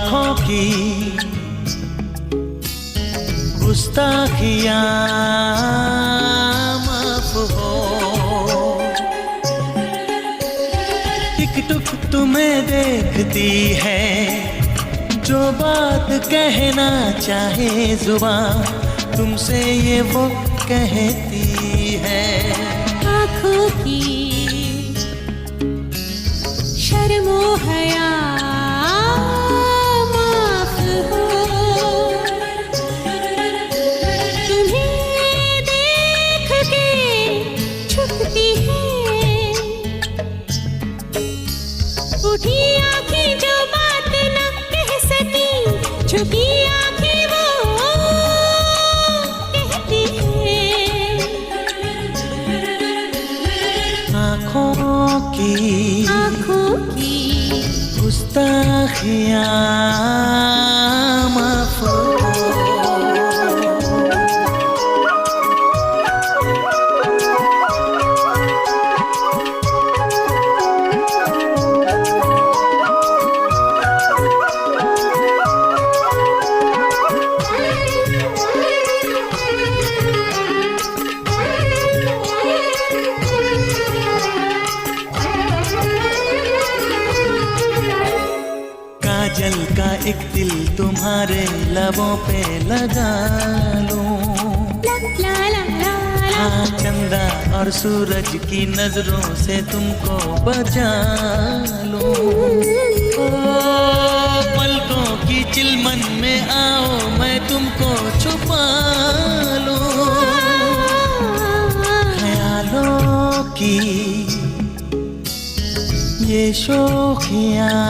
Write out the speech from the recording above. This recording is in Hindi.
आँखों की गुस्ताखियाँ माफ हो। टिक टुक तुम्हें देखती है, जो बात कहना चाहे जुबान तुमसे ये वो कहती है। आँखों की शर्मो हया माफ हो। तुम्हें देख के छुपती है, उठी आँखें जो बात न कह सकी, झुकी आँखें वो कहती है। आँखों की गुस्ताखियाँ माफ हो। काजल का एक दिल तुम्हारे लबों पे लगा लूं, ला ला ला ला। हाँ चंदा और सूरज की नजरों से तुमको बचा लूं। ओ पलकों की चिलमन में आओ मैं तुमको छुपा लूं। ख्यालों की ये शोखियाँ